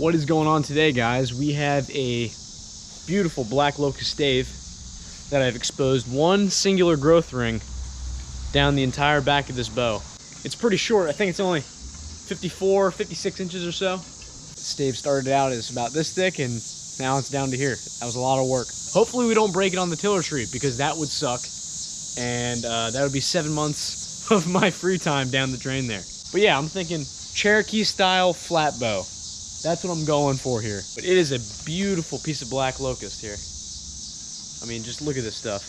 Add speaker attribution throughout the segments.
Speaker 1: What is going on today, guys? We have a beautiful black locust stave that I've exposed one singular growth ring down the entire back of this bow. It's pretty short. I think it's only 54, 56 inches or so. The stave started out as about this thick and now it's down to here. That was a lot of work. Hopefully we don't break it on the tiller tree because that would suck. And that would be 7 months of my free time down the drain there. But yeah, I'm thinking Cherokee style flat bow. That's what I'm going for here. But it is a beautiful piece of black locust here. I mean, just look at this stuff.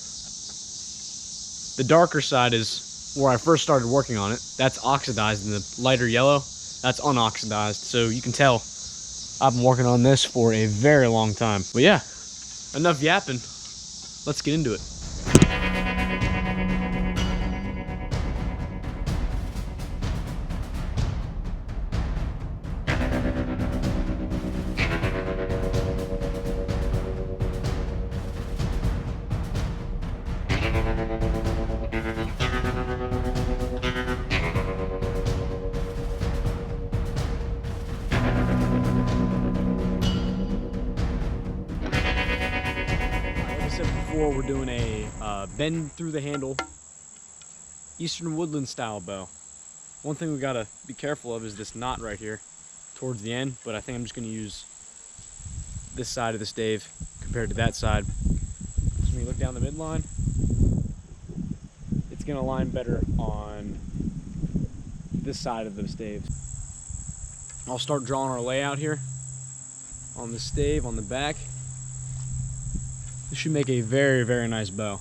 Speaker 1: The darker side is where I first started working on it. That's oxidized, and the lighter yellow, that's unoxidized. So you can tell I've been working on this for a very long time. But yeah, enough yapping. Let's get into it. We're doing a bend through the handle eastern woodland style bow. One thing we gotta be careful of is this knot right here towards the end, but I think I'm just gonna use this side of the stave compared to that side. So when you look down the midline, it's gonna line better on this side of the stave. I'll start drawing our layout here on the stave on the back. This should make a very, very nice bow.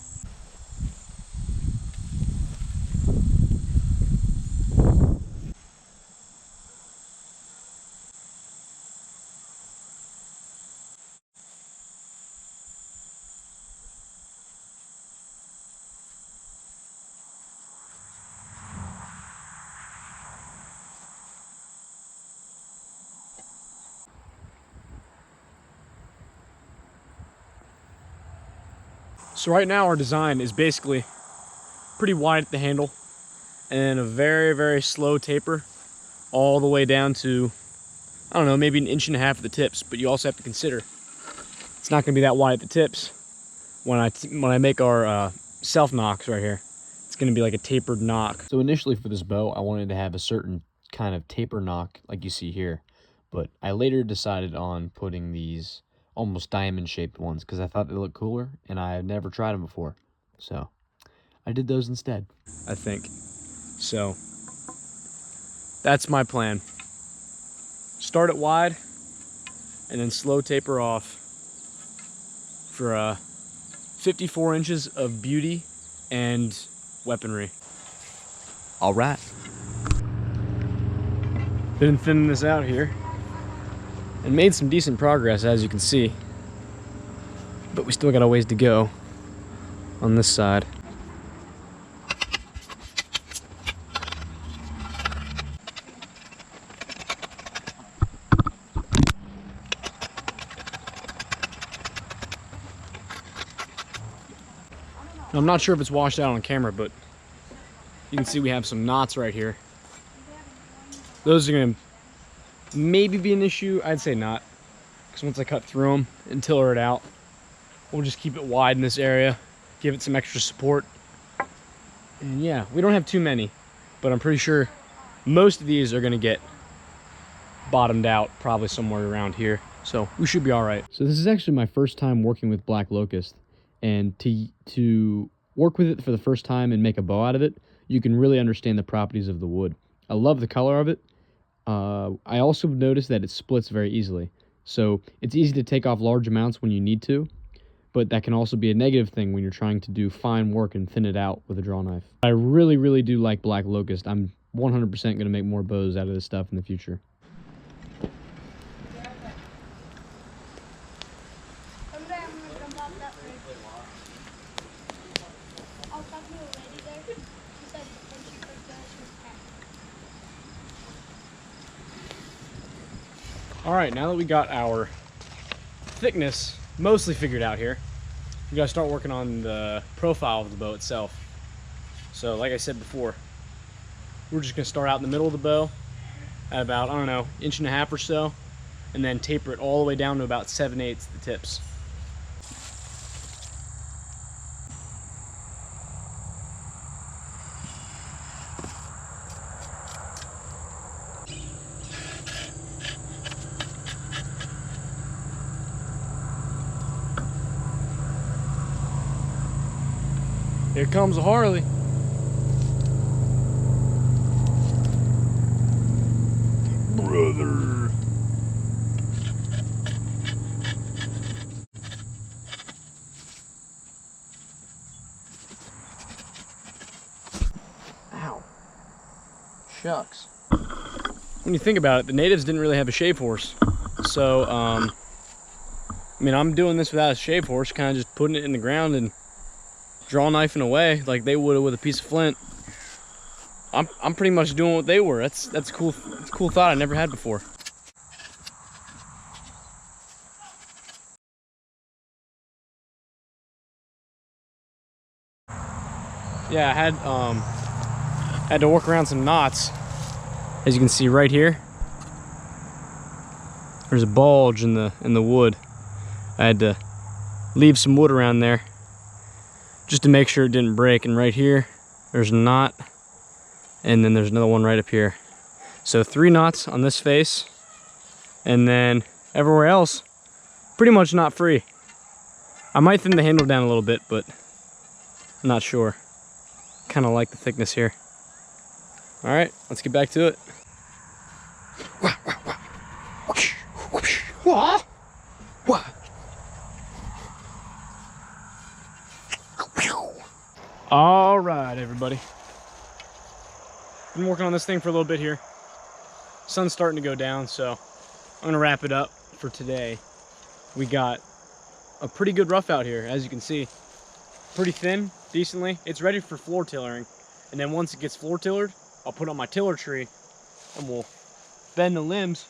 Speaker 1: So right now our design is basically pretty wide at the handle and a very, very slow taper all the way down to, I don't know, maybe 1.5 inches at the tips. But you also have to consider it's not going to be that wide at the tips when I make our self nocks right here. It's going to be like a tapered knock. So initially for this bow, I wanted to have a certain kind of taper knock like you see here, but I later decided on putting these almost diamond shaped ones because I thought they looked cooler and I had never tried them before, so I did those instead, I think. So that's my plan. Start it wide and then slow taper off for 54 inches of beauty and weaponry. All right, been thinning this out here and made some decent progress, as you can see, but we still got a ways to go on this side. I'm not sure if it's washed out on camera, but you can see we have some knots right here. Those are gonna maybe be an issue. I'd say not, because once I cut through them and tiller it out, we'll just keep it wide in this area, give it some extra support. And yeah, we don't have too many, but I'm pretty sure most of these are going to get bottomed out probably somewhere around here, so we should be all right. So this is actually my first time working with black locust, and to work with it for the first time and make a bow out of it, you can really understand the properties of the wood. I love the color of it. I also noticed that it splits very easily, so it's easy to take off large amounts when you need to, but that can also be a negative thing when you're trying to do fine work and thin it out with a draw knife. I really, really do like black locust. I'm 100% going to make more bows out of this stuff in the future. All right, now that we got our thickness mostly figured out here, we gotta start working on the profile of the bow itself. So like I said before, we're just gonna start out in the middle of the bow at about, I don't know, 1.5 inches or so, and then taper it all the way down to about 7/8 the tips. Here comes a Harley. Brother. Ow. Shucks. When you think about it, the natives didn't really have a shave horse. So, I mean, I'm doing this without a shave horse, kind of just putting it in the ground and draw knifing away like they would with a piece of flint. I'm pretty much doing what they were. That's cool. It's a cool thought I never had before. Yeah, I had to work around some knots. As you can see right here, there's a bulge in the wood. I had to leave some wood around there just to make sure it didn't break. And right here, there's a knot, and then there's another one right up here. So 3 knots on this face, and then everywhere else, pretty much knot free. I might thin the handle down a little bit, but I'm not sure. Kind of like the thickness here. All right, let's get back to it. All right, everybody. Been working on this thing for a little bit here. Sun's starting to go down, so I'm gonna wrap it up for today. We got a pretty good rough out here, as you can see. Pretty thin, decently. It's ready for floor tillering. And then once it gets floor tillered, I'll put on my tiller tree and we'll bend the limbs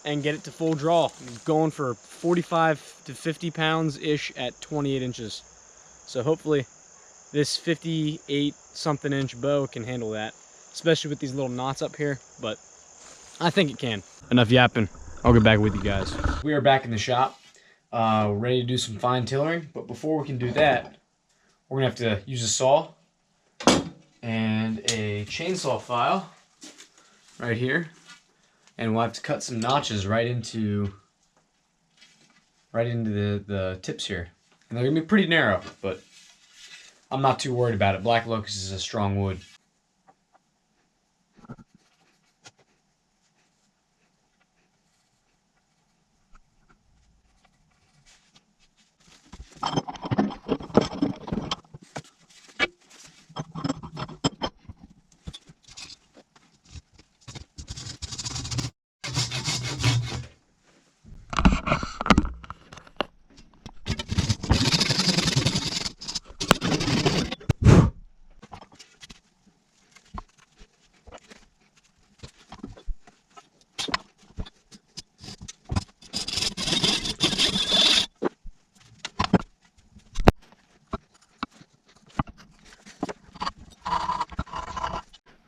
Speaker 1: and get it to full draw. I'm going for 45 to 50 pounds-ish at 28 inches. So hopefully this 58 something inch bow can handle that, especially with these little knots up here, but I think it can. Enough yapping, I'll get back with you guys. We are back in the shop, ready to do some fine tillering, but before we can do that, we're gonna have to use a saw and a chainsaw file right here, and we'll have to cut some notches right into the tips here. And they're gonna be pretty narrow, but I'm not too worried about it. Black Locust is a strong wood.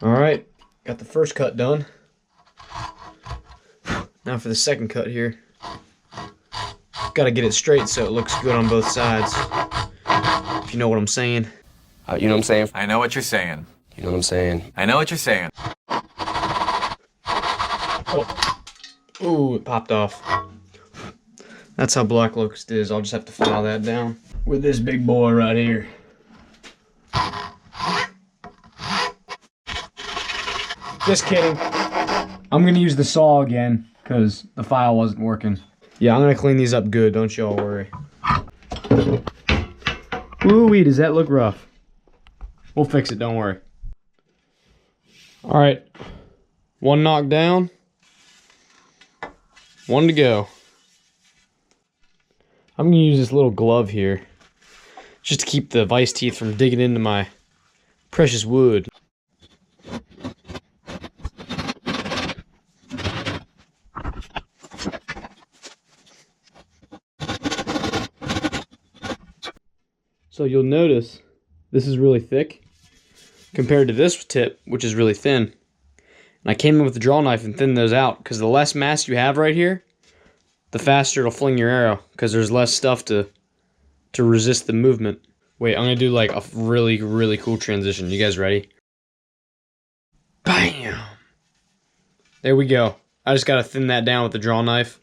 Speaker 1: Alright, got the first cut done. Now for the second cut here. Gotta get it straight so it looks good on both sides. If you know what I'm saying.
Speaker 2: You know what I'm saying?
Speaker 3: I know what you're saying.
Speaker 2: You know what I'm saying?
Speaker 3: I know what you're saying.
Speaker 1: Oh. Ooh, it popped off. That's how Black Locust is. I'll just have to file that down with this big boy right here. Just kidding. I'm gonna use the saw again because the file wasn't working. Yeah, I'm gonna clean these up good, don't y'all worry. Ooh-wee, does that look rough? We'll fix it, don't worry. All right, one knocked down, one to go. I'm gonna use this little glove here just to keep the vise teeth from digging into my precious wood. So you'll notice this is really thick compared to this tip, which is really thin. And I came in with the draw knife and thinned those out, because the less mass you have right here, the faster it'll fling your arrow, because there's less stuff to resist the movement. Wait, I'm going to do like a really, really cool transition. You guys ready? Bam! There we go. I just got to thin that down with the draw knife,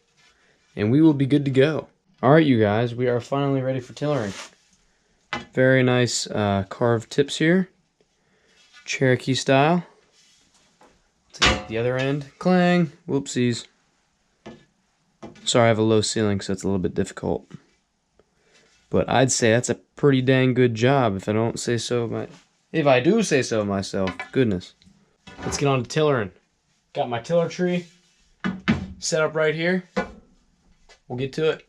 Speaker 1: and we will be good to go. Alright, you guys, we are finally ready for tillering. Very nice carved tips here. Cherokee style. Take the other end. Clang! Whoopsies. Sorry, I have a low ceiling, so it's a little bit difficult. But I'd say that's a pretty dang good job if I don't say so. If I do say so myself. Goodness. Let's get on to tillering. Got my tiller tree set up right here. We'll get to it.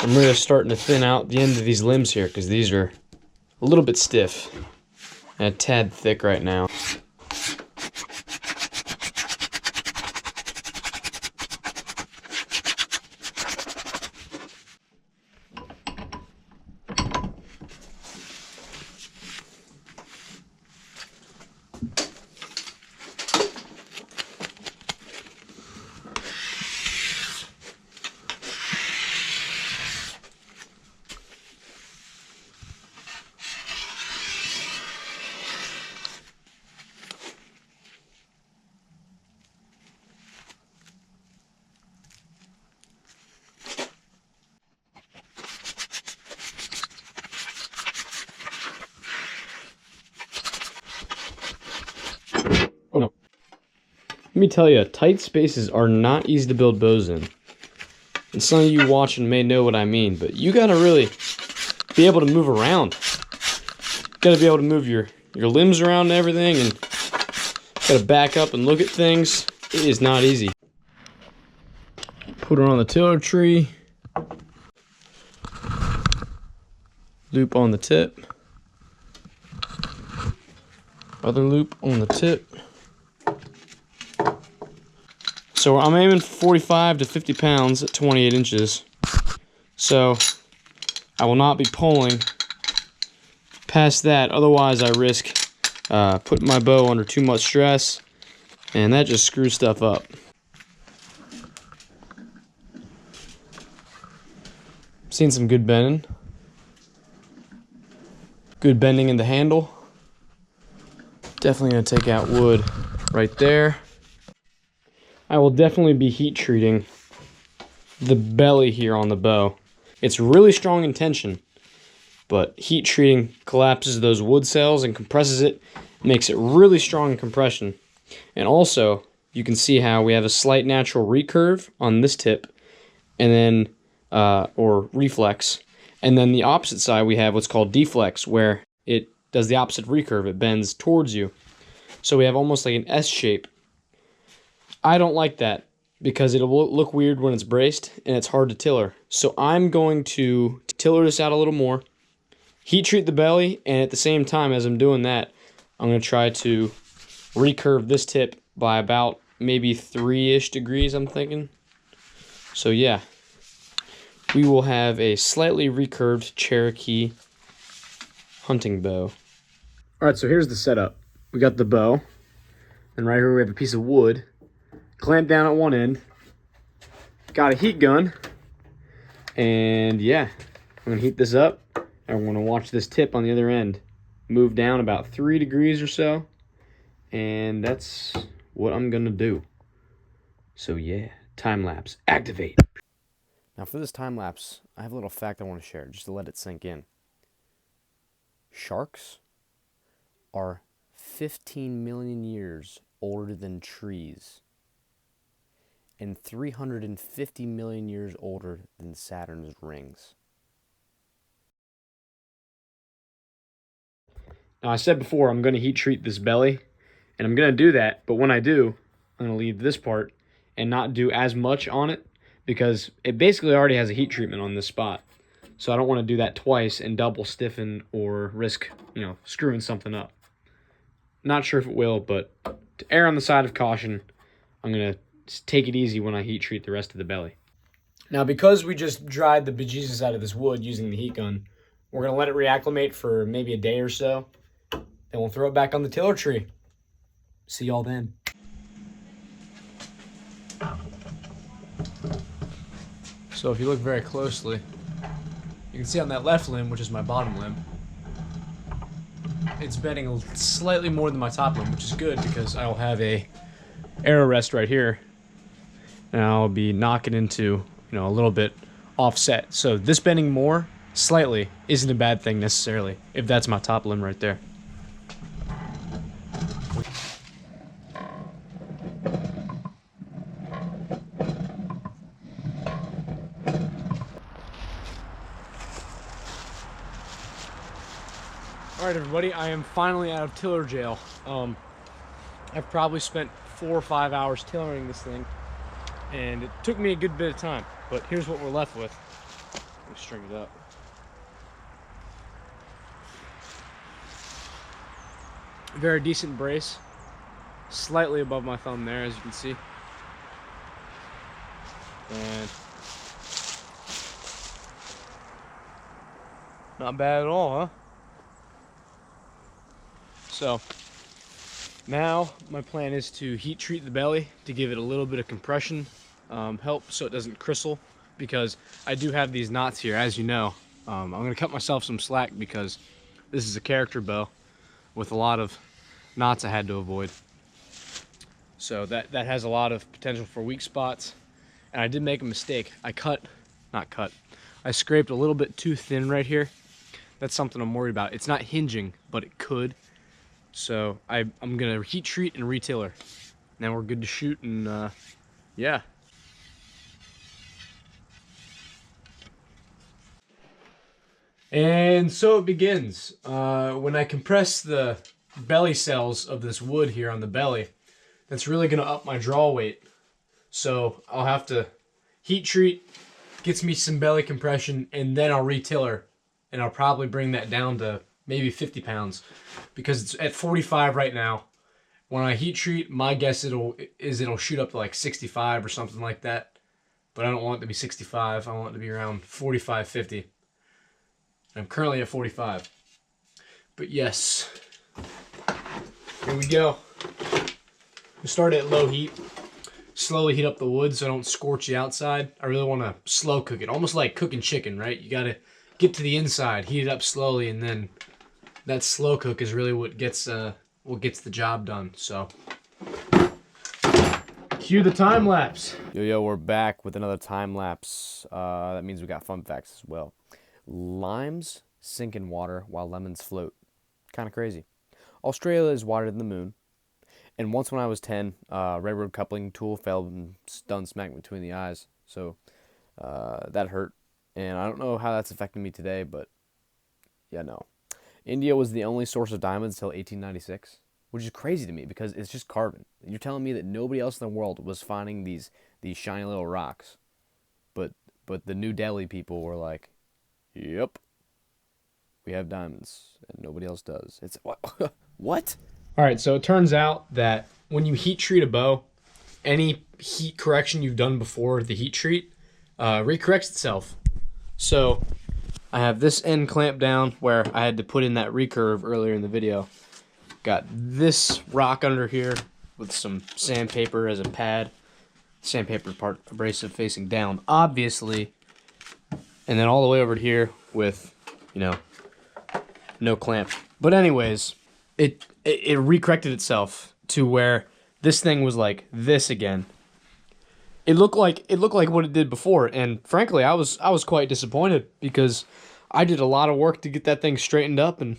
Speaker 1: I'm really starting to thin out the end of these limbs here because these are a little bit stiff and a tad thick right now. Oh no. Let me tell you, tight spaces are not easy to build bows in. And some of you watching may know what I mean, but you gotta really be able to move around. Gotta be able to move your limbs around and everything, and gotta back up and look at things. It is not easy. Put her on the tiller tree. Loop on the tip. Other loop on the tip. So I'm aiming for 45 to 50 pounds at 28 inches. So I will not be pulling past that, otherwise I risk putting my bow under too much stress, and that just screws stuff up. Seen some good bending. Good bending in the handle. Definitely going to take out wood right there. I will definitely be heat treating the belly here on the bow. It's really strong in tension, but heat treating collapses those wood cells and compresses it, makes it really strong in compression. And also, you can see how we have a slight natural recurve on this tip, and then, or reflex. And then the opposite side, we have what's called deflex, where it does the opposite recurve. It bends towards you. So we have almost like an S shape. I don't like that because it'll look weird when it's braced and it's hard to tiller. So I'm going to tiller this out a little more, heat treat the belly, and at the same time as I'm doing that, I'm going to try to recurve this tip by about maybe 3-ish degrees, I'm thinking. So yeah, we will have a slightly recurved Cherokee hunting bow. Alright, so here's the setup. We got the bow, and right here we have a piece of wood clamped down at one end. Got a heat gun, and yeah, I'm gonna heat this up, and we're gonna watch this tip on the other end move down about 3 degrees or so, and that's what I'm gonna do. So yeah, time lapse, activate. Now for this time lapse, I have a little fact I want to share just to let it sink in. Sharks are 15 million years older than trees, and 350 million years older than Saturn's rings. Now I said before I'm going to heat treat this belly, and I'm going to do that, but when I do, I'm going to leave this part and not do as much on it because it basically already has a heat treatment on this spot. So I don't want to do that twice and double stiffen or risk, screwing something up. Not sure if it will, but to err on the side of caution, I'm going to take it easy when I heat treat the rest of the belly. Now, because we just dried the bejesus out of this wood using the heat gun, we're going to let it reacclimate for maybe a day or so. Then we'll throw it back on the tiller tree. See y'all then. So if you look very closely, you can see on that left limb, which is my bottom limb, it's bending slightly more than my top limb, which is good because I'll have a arrow rest right here, and I'll be knocking into, a little bit offset. So this bending more, slightly, isn't a bad thing necessarily, if that's my top limb right there. Alright everybody, I am finally out of tiller jail. I've probably spent 4 or 5 hours tillering this thing, and it took me a good bit of time, but here's what we're left with. Let me string it up. Very decent brace, slightly above my thumb there, as you can see. And not bad at all, huh? So now my plan is to heat treat the belly to give it a little bit of compression, help so it doesn't crystal, because I do have these knots here, as you know. I'm going to cut myself some slack because this is a character bow with a lot of knots I had to avoid. So that has a lot of potential for weak spots. And I did make a mistake. I scraped a little bit too thin right here. That's something I'm worried about. It's not hinging, but it could. So I'm gonna heat treat and retiller. Now we're good to shoot, and yeah. And so it begins. When I compress the belly cells of this wood here on the belly, that's really gonna up my draw weight. So I'll have to heat treat, gets me some belly compression, and then I'll retiller, and I'll probably bring that down to maybe 50 pounds, because it's at 45 right now. When I heat treat, my guess it'll shoot up to like 65 or something like that. But I don't want it to be 65. I want it to be around 45, 50. I'm currently at 45. But yes, here we go. We start at low heat. Slowly heat up the wood so I don't scorch the outside. I really want to slow cook it, almost like cooking chicken, right? You got to get to the inside, heat it up slowly, and then that slow cook is really what gets the job done. So cue the time lapse.
Speaker 2: Yo, we're back with another time lapse. That means we got fun facts as well. Limes sink in water while lemons float. Kind of crazy. Australia is water than the moon. And once when I was 10, railroad coupling tool fell and stunned smack between the eyes. So that hurt. And I don't know how that's affecting me today, but yeah, no. India was the only source of diamonds until 1896, which is crazy to me because it's just carbon. You're telling me that nobody else in the world was finding these shiny little rocks, but the New Delhi people were like, "Yep, we have diamonds, and nobody else does." It's what? What?
Speaker 1: All right, so it turns out that when you heat treat a bow, any heat correction you've done before the heat treat recorrects itself. So I have this end clamped down where I had to put in that recurve earlier in the video. Got this rock under here with some sandpaper as a pad. Sandpaper part abrasive facing down, obviously. And then all the way over here with, no clamp. But anyways, it recorrected itself to where this thing was like this again. It looked like what it did before, and frankly, I was quite disappointed because I did a lot of work to get that thing straightened up, and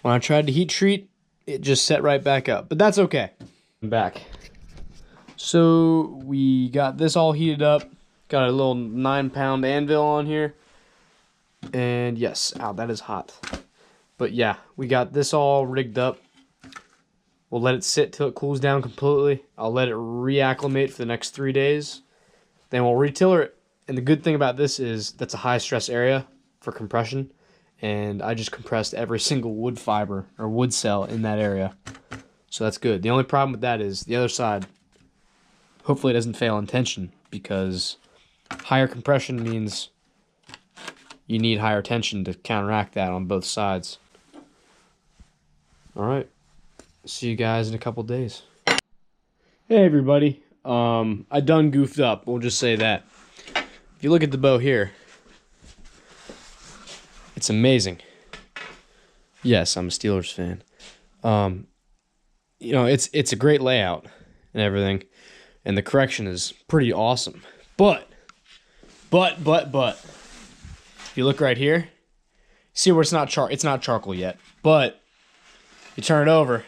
Speaker 1: when I tried to heat treat, it just set right back up. But that's okay. I'm back. So we got this all heated up. Got a little 9-pound anvil on here, and yes, ow, that is hot. But yeah, we got this all rigged up. We'll let it sit till it cools down completely. I'll let it reacclimate for the next 3 days. Then we'll retiller it. And the good thing about this is that's a high stress area for compression. And I just compressed every single wood fiber or wood cell in that area. So that's good. The only problem with that is the other side, hopefully it doesn't fail in tension, because higher compression means you need higher tension to counteract that on both sides. All right. see you guys in a couple days. Hey everybody. I done goofed up. We'll just say that. If you look at the bow here, it's amazing. Yes, I'm a Steelers fan. You know, it's a great layout and everything, and the correction is pretty awesome. But, if you look right here, see where it's not charcoal yet, but you turn it over,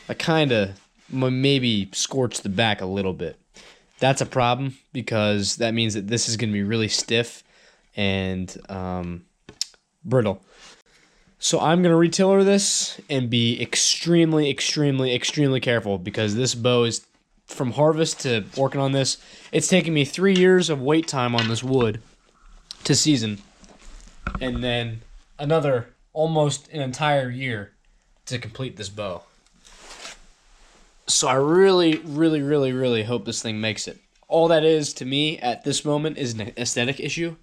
Speaker 1: I kind of maybe scorched the back a little bit. That's a problem because that means that this is going to be really stiff and brittle. So I'm going to retiller this and be extremely careful because this bow is, from harvest to working on this, it's taken me 3 years of wait time on this wood to season, and then another almost an entire year to complete this bow. So I really hope this thing makes it. All that is to me at this moment is an aesthetic issue.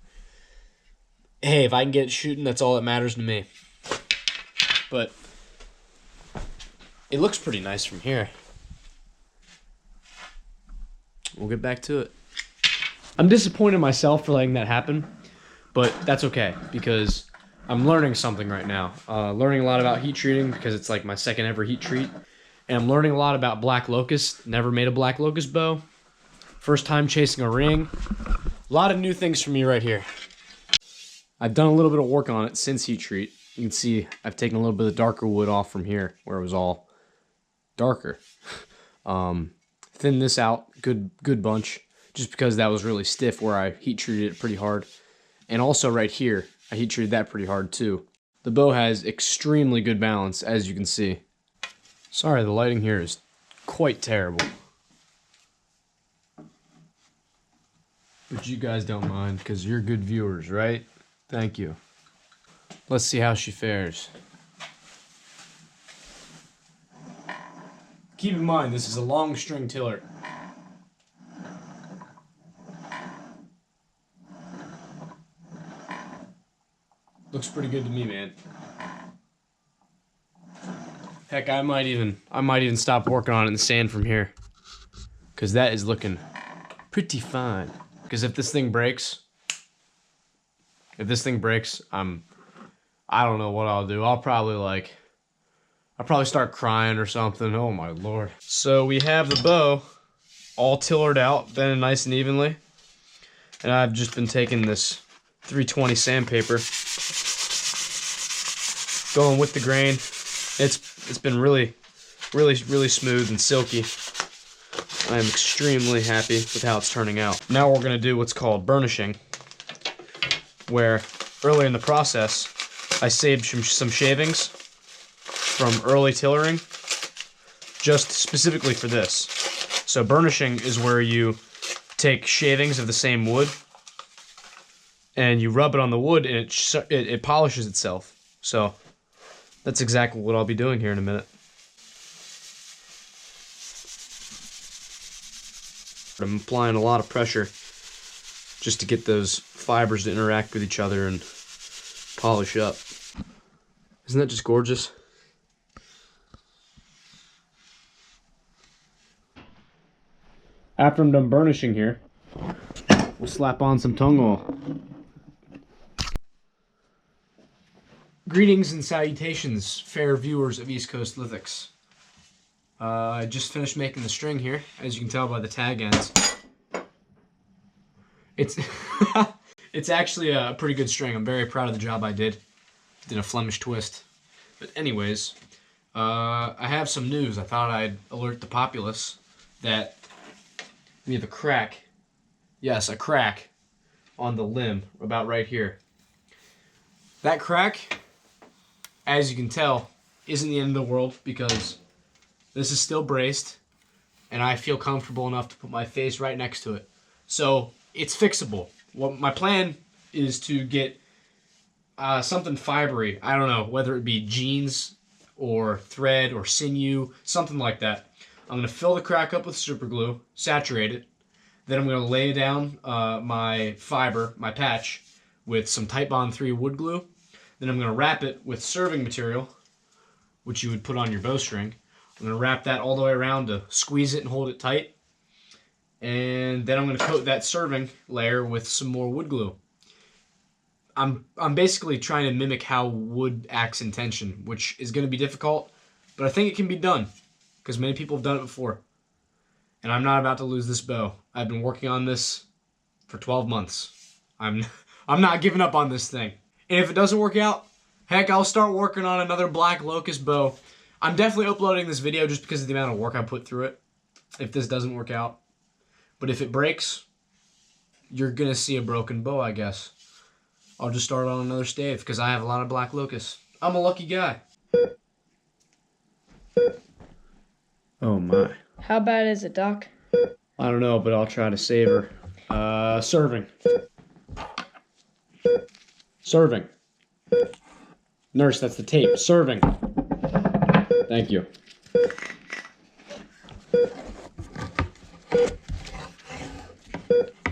Speaker 1: Hey, if I can get it shooting, that's all that matters to me. But it looks pretty nice from here. We'll get back to it. I'm disappointed in myself for letting that happen, but that's okay because I'm learning something right now. Learning a lot about heat treating because it's like my second ever heat treat. And I'm learning a lot about black locust. Never made a black locust bow. First time chasing a ring. A lot of new things for me right here. I've done a little bit of work on it since heat treat. You can see I've taken a little bit of darker wood off from here where it was all darker. Thinned this out, good bunch, just because that was really stiff where I heat treated it pretty hard. And also right here, I heat treated that pretty hard too. The bow has extremely good balance, as you can see. Sorry, the lighting here is quite terrible. But you guys don't mind, because you're good viewers, right? Thank you. Let's see how she fares. Keep in mind, this is a long string tiller. Looks pretty good to me, man. Heck, I might even stop working on it in the sand from here, because that is looking pretty fine. Because if this thing breaks, I don't know what I'll do. I'll probably start crying or something. Oh my lord. So we have the bow all tillered out, bending nice and evenly, and I've just been taking this 320 sandpaper, going with the grain. It's been really smooth and silky. I am extremely happy with how it's turning out. Now we're gonna do what's called burnishing, where early in the process I saved some shavings from early tillering, just specifically for this. So burnishing is where you take shavings of the same wood and you rub it on the wood and it polishes itself. So that's exactly what I'll be doing here in a minute. I'm applying a lot of pressure just to get those fibers to interact with each other and polish up. Isn't that just gorgeous? After I'm done burnishing here, we'll slap on some tongue oil. Greetings and salutations, fair viewers of East Coast Lithics. I just finished making the string here, as you can tell by the tag ends. It's it's actually a pretty good string. I'm very proud of the job I did. Did a Flemish twist. But anyways, I have some news. I thought I'd alert the populace that we have a crack. Yes, a crack on the limb, about right here. That crack, as you can tell, isn't the end of the world because this is still braced and I feel comfortable enough to put my face right next to it. So it's fixable. Well, my plan is to get something fibery. I don't know, whether it be jeans or thread or sinew, something like that. I'm going to fill the crack up with super glue, saturate it. Then I'm going to lay down my fiber, my patch, with some Titebond 3 wood glue. Then I'm going to wrap it with serving material which you would put on your bowstring. I'm gonna wrap that all the way around to squeeze it and hold it tight. And then I'm gonna coat that serving layer with some more wood glue. I'm basically trying to mimic how wood acts in tension, which is gonna be difficult, but I think it can be done because many people have done it before. And I'm not about to lose this bow. I've been working on this for 12 months. I'm not giving up on this thing. And if it doesn't work out, heck, I'll start working on another black locust bow. I'm definitely uploading this video just because of the amount of work I put through it, if this doesn't work out. But if it breaks, you're gonna see a broken bow, I guess. I'll just start on another stave because I have a lot of black locusts. I'm a lucky guy. Oh my.
Speaker 3: How bad is it, Doc?
Speaker 1: I don't know, but I'll try to save her. Serving. Serving. Nurse, that's the tape. Serving. Thank you.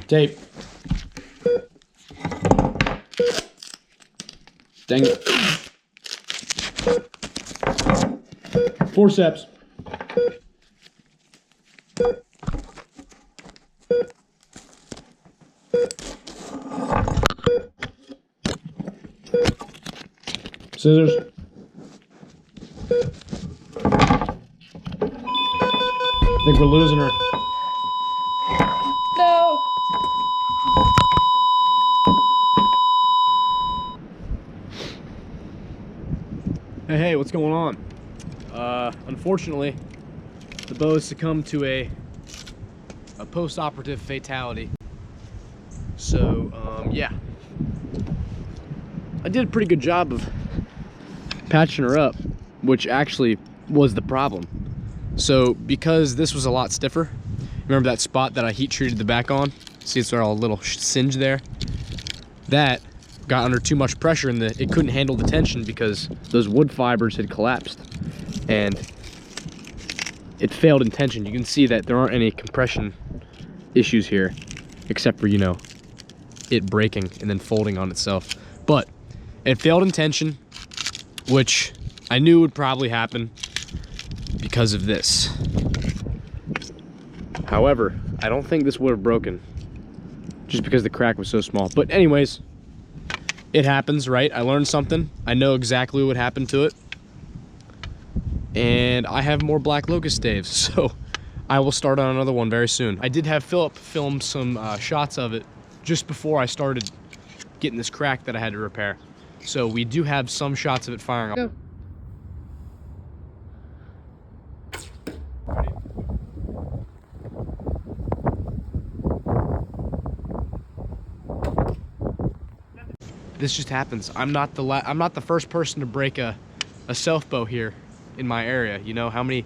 Speaker 1: Tape. Dang it. Forceps. Scissors. I think we're losing her.
Speaker 3: No!
Speaker 1: Hey, what's going on? Unfortunately, the bow has succumbed to a post-operative fatality. So, yeah. I did a pretty good job of patching her up, which actually was the problem. So, because this was a lot stiffer, remember that spot that I heat treated the back on? See, it's all a little singe there? That got under too much pressure and it couldn't handle the tension because those wood fibers had collapsed and it failed in tension. You can see that there aren't any compression issues here except for, you know, it breaking and then folding on itself. But it failed in tension, which I knew would probably happen because of this. However, I don't think this would have broken just because the crack was so small. But anyways, it happens, right? I learned something. I know exactly what happened to it. And I have more black locust staves, so I will start on another one very soon. I did have Philip film some shots of it just before I started getting this crack that I had to repair. So we do have some shots of it firing. Go. This just happens. I'm not the first person to break a Selfbow here in my area. You know how many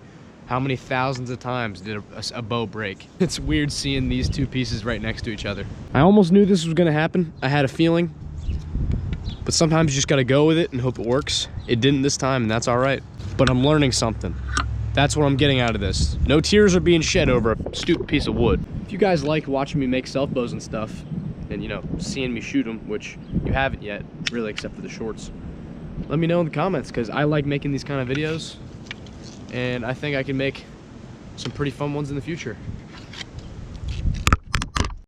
Speaker 1: thousands of times did a bow break? It's weird seeing these two pieces right next to each other. I almost knew this was gonna happen. I had a feeling, but sometimes you just gotta go with it and hope it works. It didn't this time, and that's all right. But I'm learning something. That's what I'm getting out of this. No tears are being shed over a stupid piece of wood. If you guys like watching me make Selfbows and stuff, and you know, seeing me shoot them, which you haven't yet, really, except for the shorts, let me know in the comments, because I like making these kind of videos, and I think I can make some pretty fun ones in the future.